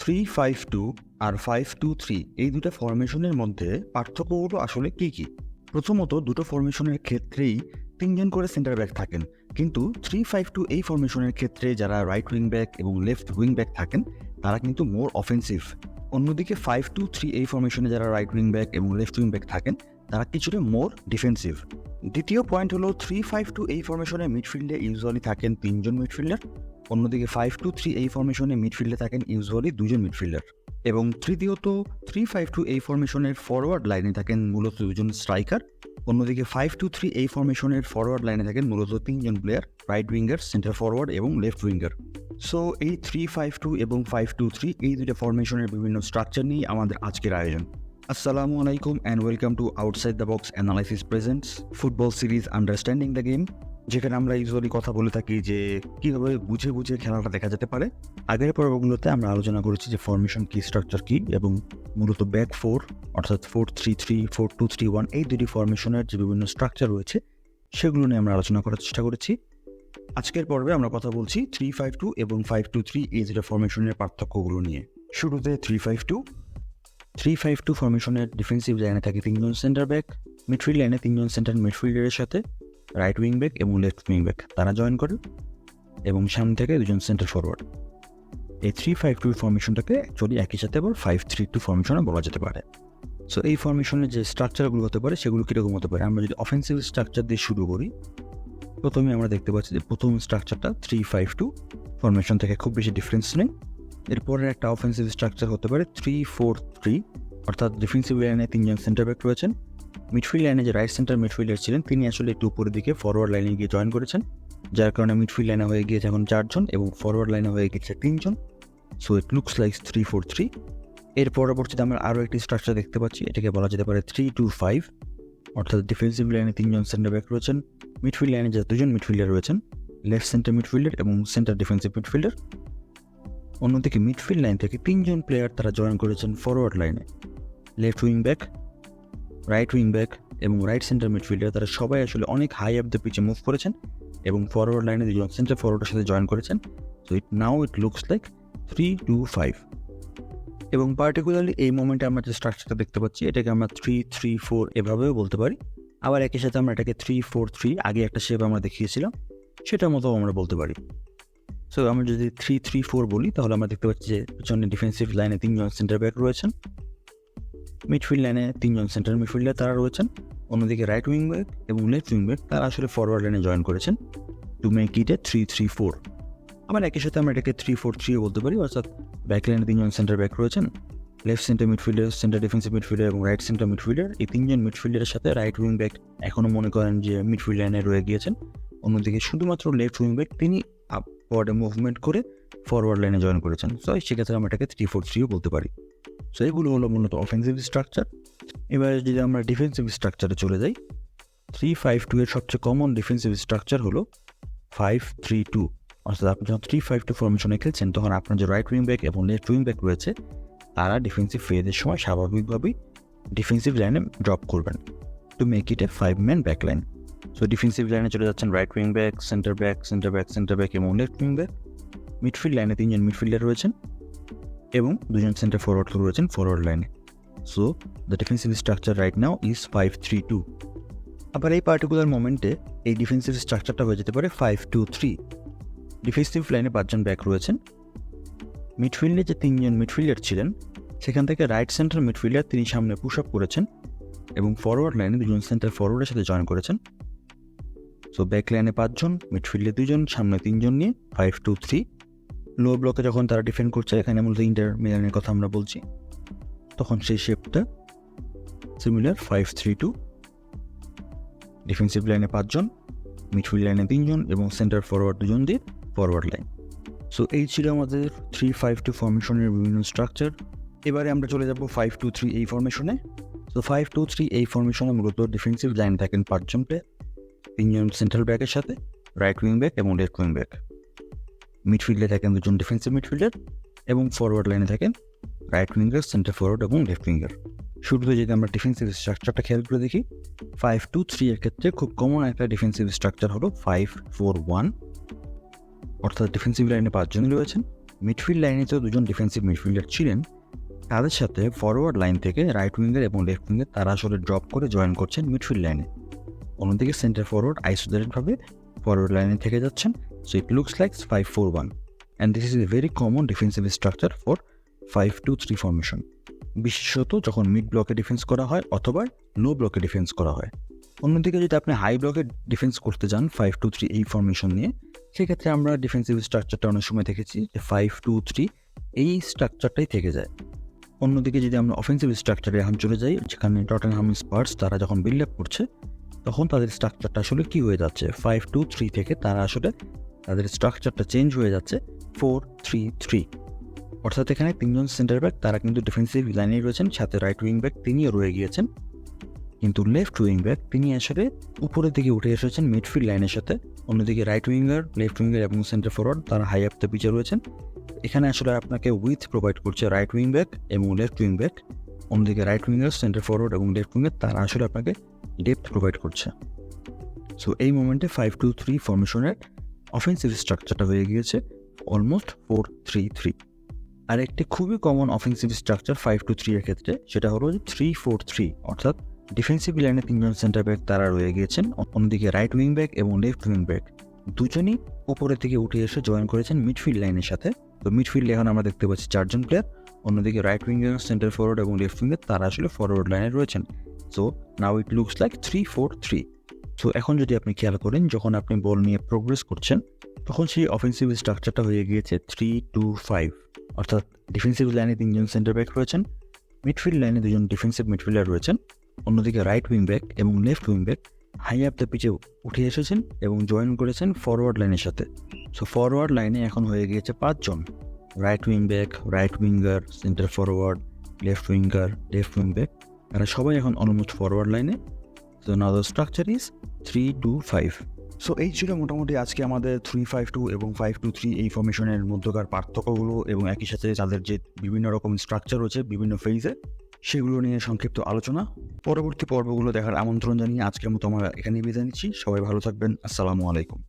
3-5-2 আর 5-2-3 এই দুটো ফরমেশনের মধ্যে পার্থক্যগুলো আসলে কী কী? প্রথমত দুটো ফরমেশনের ক্ষেত্রেই তিনজন করে সেন্টার ব্যাক থাকেন, কিন্তু 3-5-2 এই ফরমেশনের ক্ষেত্রে যারা রাইট উইং ব্যাক এবং লেফট উইং ব্যাক থাকেন তারা কিন্তু মোর অফেন্সিভ। অন্যদিকে 5-2-3 এই ফরমেশনে যারা রাইট উইং ব্যাক এবং লেফট উইং ব্যাক থাকেন তারা কিছুটা মোর ডিফেন্সিভ। দ্বিতীয় পয়েন্ট হলো 3-5-2 এই ফরমেশনে মিডফিল্ডে ইউজুয়ালি থাকেন তিনজন মিডফিল্ডার, অন্যদিকে 5-2-3 এই ফরমেশনে মিডফিল্ডে থাকেন ইউজুয়ালি দুজন মিডফিল্ডার। এবং তৃতীয়ত 3-5-2 এই ফরমেশনের ফরওয়ার্ড লাইনে থাকেন মূলত দুজন স্ট্রাইকার, অন্যদিকে 5-2-3 এই ফরমেশনের ফরওয়ার্ড লাইনে থাকেন মূলত তিনজন player, right winger, centre forward এবং লেফট উইঙ্গার। সো এই 3-5-2 এবং 5-2-3 এই দুটো ফরমেশনের বিভিন্ন স্ট্রাকচার নিয়ে আমাদের আজকের আয়োজন। আসসালামু আলাইকুম and welcome to outside the box analysis presents football series understanding the game, যেখানে আমরা ইউজুয়ালি কথা বলে থাকি যে কীভাবে বুঝে বুঝে খেলাটা দেখা যেতে পারে। আগের পর্বগুলোতে আমরা আলোচনা করেছি যে ফরমেশন কী, স্ট্রাকচার কী, এবং মূলত ব্যাক ফোর অর্থাৎ 4-3-3, 4-2-3-1 এই দুটি ফরমেশনের যে বিভিন্ন স্ট্রাকচার রয়েছে সেগুলো নিয়ে আমরা আলোচনা করার চেষ্টা করেছি। আজকের পর্বে আমরা কথা বলছি 3-5-2 এবং 5-2-3 এই দুটো ফরমেশনের পার্থক্যগুলো নিয়ে। শুরুতে 3-5-2 ফরমেশনের ডিফেন্সিভ লাইনে থাকে তিনজন সেন্টার ব্যাক, মিডফিল্ড লাইনে তিনজন সেন্টার মিডফিল্ডারের সাথে রাইট উইং ব্যাক এবং লেফট উইং ব্যাক তারা জয়েন করে, এবং সামনে থেকে দুজন সেন্টার ফরওয়ার্ড। এই 3-5-2 ফরমেশনটাকে অ্যাকচুয়ালি একই সাথে আবার 5-3-2 ফরমেশনে বলা যেতে পারে। সো এই ফরমেশনের যে স্ট্রাকচারগুলো হতে পারে সেগুলো কীরকম হতে পারে? আমরা যদি অফেন্সিভ স্ট্রাকচার দিয়ে শুরু করি, প্রথমে আমরা দেখতে পাচ্ছি যে প্রথম স্ট্রাকচারটা 3-5-2 ফরমেশন থেকে খুব বেশি ডিফারেন্স নেই। এরপরে একটা অফেন্সিভ স্ট্রাকচার হতে পারে 3-4-3, অর্থাৎ ডিফেন্সিভ লাইনে তিনজন সেন্টার ব্যাক রয়েছেন, মিডফিল্ড লাইনে যে রাইট সেন্টার মিডফিল্ডার ছিলেন তিনি আসলে একটু উপরের দিকে ফরওয়ার্ড লাইনে গিয়ে জয়েন করেছেন, যার কারণে মিডফিল্ড লাইনে হয়ে গিয়েছে এখন 4 জন এবং ফরওয়ার্ড লাইনে হয়ে গিয়েছে 3 জন। So it looks like 3-4-3। এর পরবর্তীতে আমরা আরও একটি স্ট্রাকচার দেখতে পাচ্ছি, এটাকে বলা যেতে পারে 3-2-5, অর্থাৎ ডিফেন্সিভ লাইনে তিনজন সেন্টার ব্যাক রয়েছেন, মিডফিল্ড লাইনে যে দুজন মিডফিল্ডার রয়েছেন, লেফট সেন্টার মিডফিল্ডার এবং সেন্টার ডিফেন্সিভ মিডফিল্ডার। অন্যদিকে মিডফিল্ড লাইন থেকে তিনজন প্লেয়ার তারা জয়েন করেছেন ফরওয়ার্ড লাইনে, left wing back, right wing back এবং রাইট সেন্টার মিডফিল্ডার। তারা সবাই আসলে অনেক হাই আপ দ্য পিচে মুভ করেছেন এবং ফরওয়ার্ড লাইনে দুজন সেন্টার ফরওয়ার্ডের সাথে জয়েন করেছেন। So it looks like 3-2-5। এবং পার্টিকুলারলি এই মোমেন্টে আমরা যে স্ট্রাকচারটা দেখতে পাচ্ছি এটাকে আমরা 3-3-4 এভাবেও বলতে পারি, আবার একই সাথে আমরা এটাকে 3-4-3 আগে একটা শেপ আমরা দেখিয়েছিলাম সেটার মতো আমরা বলতে পারি। সো আমরা যদি 3-3-4 বলি তাহলে আমরা দেখতে পাচ্ছি যে পিছনে ডিফেন্সিভ লাইনে তিনজন সেন্টার ব্যাক রয়েছেন, মিডফিল্ড লাইনে তিনজন সেন্টার মিডফিল্ডার তারা রয়েছেন, অন্যদিকে রাইট উইং ব্যাক এবং লেফট উইং ব্যাক তারা আসলে ফরওয়ার্ড লাইনে জয়েন করেছেন টু মেক ইট এ 3-3-4। আবার একই সাথে আমরা এটাকে 3-4-3 বলতে পারি, অর্থাৎ ব্যাক লাইনে তিনজন সেন্টার ব্যাক রয়েছেন, left centre midfielder, centre defensive midfielder এবং রাইট সেন্টার মিডফিল্ডার। এই তিনজন মিডফিল্ডারের সাথে রাইট উইং ব্যাক এখনও মনে করেন যে মিডফিল্ড লাইনে রয়ে গিয়েছেন, অন্যদিকে শুধুমাত্র লেফট উইং ব্যাক তিনি আপওয়ার্ডে মুভমেন্ট করে ফরওয়ার্ড লাইনে জয়েন করেছেন। সো সেক্ষেত্রে আমরা এটাকে 3-4-3 বলতে পারি। সো এগুলো হলো মূলত অফেন্সিভ স্ট্রাকচার। এবার যদি আমরা ডিফেন্সিভ স্ট্রাকচারে চলে যাই, 3-5-2 এর সবচেয়ে কমন ডিফেন্সিভ স্ট্রাকচার হলো 5-3-2, অর্থাৎ আপনি যখন 3-5-2 ফরমেশনে খেলছেন তখন আপনার যে রাইট উইং ব্যাক এবং লেফট উইং ব্যাক রয়েছে তারা ডিফেন্সিভ ফেজের সময় স্বাভাবিকভাবেই ডিফেন্সিভ লাইনে ড্রপ করবেন to make it A 5-man back line. So defensive লাইনে চলে যাচ্ছেন right wing back, centre back, centre back, centre back এবং লেফট উইং ব্যাক। মিডফিল্ড লাইনে তিনজন মিডফিল্ডার রয়েছেন এবং দুজন সেন্টার ফরওয়ার্ড রয়েছেন ফরওয়ার্ড লাইনে। So the defensive structure right now is 5-3-2। আবার এই পার্টিকুলার মোমেন্টে এই ডিফেন্সিভ স্ট্রাকচারটা হয়ে যেতে পারে 5-2-3। ডিফেন্সিভ লাইনে 5 জন ব্যাক রয়েছেন, মিডফিল্ডে যে তিনজন মিডফিল্ডার ছিলেন সেখান থেকে রাইট সেন্টার মিডফিল্ডার তিনি সামনে পুশ আপ করেছেন এবং ফরওয়ার্ড লাইনে দুজন সেন্টার ফরওয়ার্ডের সাথে জয়েন করেছেন। সো ব্যাক লাইনে 5 জন, মিডফিল্ডে 2 জন, সামনে 3 জন নিয়ে 5-2-3। লো ব্লকে যখন তারা ডিফেন্ড করছে, এখানে মূলত ইন্টার মিলানের কথা আমরা বলছি, তখন সেই শেপটা সিমিলার 5-3-2। ডিফেন্সিভ লাইনে 5 জন, মিডফিল্ড লাইনে 3 জন এবং সেন্টার ফরওয়ার্ড 2 জন দিয়ে ফরওয়ার্ড লাইন। সো এই ছিল আমাদের 3-5-2 ফরমেশনের বিভিন্ন স্ট্রাকচার। এবারে আমরা চলে যাব 5-2-3 এই ফরমেশনে। সো 5-2-3 এই ফরমেশনে মূলত ডিফেন্সিভ লাইন থাকেন 5 জন প্লেয়ার, 3 জন সেন্ট্রাল ব্যাকের সাথে রাইট উইং ব্যাক এবং লেফট উইং ব্যাক। মিডফিল্ডে থাকেন 2 জন ডিফেন্সিভ মিডফিল্ডার এবং ফরওয়ার্ড লাইনে থাকেন রাইট উইঙ্গার, সেন্টার ফরওয়ার্ড এবং লেফট উইঙ্গার। শুরুতে যদি আমরা ডিফেন্সিভ স্ট্রাকচারটা খেয়াল করে দেখি, 5-2-3 এর ক্ষেত্রে খুব কমন একটা ডিফেন্সিভ স্ট্রাকচার হলো 5-4-1, অর্থাৎ ডিফেন্সিভ লাইনে 5 জন রয়েছেন, মিডফিল্ড লাইনে তো দুজন ডিফেন্সিভ মিডফিল্ডার ছিলেন, তাদের সাথে ফরওয়ার্ড লাইন থেকে রাইট উইঙ্গার এবং লেফট উইঙ্গার তারা আসলে ড্রপ করে জয়েন করছেন মিডফিল্ড লাইনে। অন্যদিকে সেন্টার ফরওয়ার্ড আইসোলেটেডভাবে ফরওয়ার্ড লাইনে থেকে যাচ্ছেন। So it looks like 5-4-1 and this is a very common defensive structure for 5-2-3 formation, বিশেষত যখন মিড ব্লকে ডিফেন্স করা হয় অথবা লো ব্লকে ডিফেন্স করা হয়। অন্যদিকে যদি আপনি হাই ব্লকে ডিফেন্স করতে যান 5-2-3 এই ফরমেশন নিয়ে, সেক্ষেত্রে আমরা ডিফেন্সিভ স্ট্রাকচারটা অনেক সময় দেখেছি যে 5-2-3 এই স্ট্রাকচারটাই থেকে যায়। অন্যদিকে যদি আমরা অফেন্সিভ স্ট্রাকচারে এখন চলে যাই, যেখানে টটেনহাম স্পার্স তারা যখন বিল্ড আপ করছে তখন তাদের স্ট্রাকচারটা আসলে কী হয়ে যাচ্ছে, 5-2-3 থেকে তারা আসলে তাদের স্ট্রাকচারটা চেঞ্জ হয়ে যাচ্ছে 4-3-3। অর্থাৎ এখানে তিনজন সেন্টার ব্যাক তারা কিন্তু ডিফেন্সিভ লাইনেই রয়েছেন, সাথে রাইট উইং ব্যাক তিনিও রয়ে গিয়েছেন, কিন্তু লেফট উইং ব্যাক তিনি আসলে উপরের দিকে উঠে এসেছেন মিডফিল্ড লাইনের সাথে। অন্যদিকে রাইট উইঙ্গার, লেফট উইঙ্গার এবং সেন্টার ফরওয়ার্ড তারা হাই আপ দ্য পিচে রয়েছেন। এখানে আসলে আপনাকে উইথ প্রোভাইড করছে রাইট উইং ব্যাক এবং লেফট উইং ব্যাক। অন্যদিকে রাইট উইঙ্গার, সেন্টার ফরওয়ার্ড এবং লেফট উইঙ্গার তারা আসলে আপনাকে ডেপথ প্রোভাইড করছে। সো এই মোমেন্টে 5-2-3 ফরমেশনের অফেন্সিভ স্ট্রাকচারটা হয়ে গিয়েছে অলমোস্ট 4-3-3। আর একটি খুবই কমন অফেন্সিভ স্ট্রাকচার 5-2-3 এর ক্ষেত্রে সেটা হলো 3-4-3, অর্থাৎ ডিফেন্সিভ লাইনে তিনজন সেন্টার ব্যাক তারা রয়ে গিয়েছেন। অন্যদিকে রাইট উইং ব্যাক এবং লেফট উইং ব্যাক দুজনই উপরের থেকে উঠে এসে জয়েন করেছেন মিডফিল্ড লাইনের সাথে। তো মিডফিল্ডে এখন আমরা দেখতে পাচ্ছি 4 জন প্লেয়ার। অন্যদিকে রাইট উইঙ্গার, সেন্টার ফরওয়ার্ড এবং লেফট উইঙ্গার তারা আসলে ফরওয়ার্ড লাইনে রয়েছেন। সো নাও ইট লুকস লাইক 3-4-3। সো এখন যদি আপনি খেয়াল করেন, যখন আপনি বল নিয়ে প্রোগ্রেস করছেন তখন সেই অফেন্সিভ স্ট্রাকচারটা হয়ে গিয়েছে 3-2-5, অর্থাৎ ডিফেন্সিভ লাইনে তিনজন সেন্টার ব্যাক রয়েছেন, মিডফিল্ড লাইনে দুজন ডিফেন্সিভ মিডফিল্ডার রয়েছেন। অন্যদিকে রাইট উইং ব্যাক এবং left wing back high up the পিচে উঠে এসেছেন এবং জয়েন করেছেন ফরওয়ার্ড লাইনের সাথে। সো ফরওয়ার্ড লাইনে এখন হয়ে গিয়েছে 5 জন, right wing back, right winger, centre forward, left winger, left wing back, তারা সবাই এখন অলমোস্ট ফরওয়ার্ড লাইনে। So now the structure is 3-2-5। সো এই ছিল মোটামুটি আজকে আমাদের 3-5-2 এবং 5-2-3 এই ফরমেশনের মধ্যকার পার্থক্যগুলো এবং একই সাথে তাদের যে বিভিন্ন রকম স্ট্রাকচার রয়েছে বিভিন্ন ফেজে, সেগুলো নিয়ে সংক্ষিপ্ত আলোচনা। পরবর্তী পর্বগুলো দেখার আমন্ত্রণ জানিয়ে আজকের মতো আমরা এখানেই বিদায় নিচ্ছি। সবাই ভালো থাকবেন। আসসালামু আলাইকুম।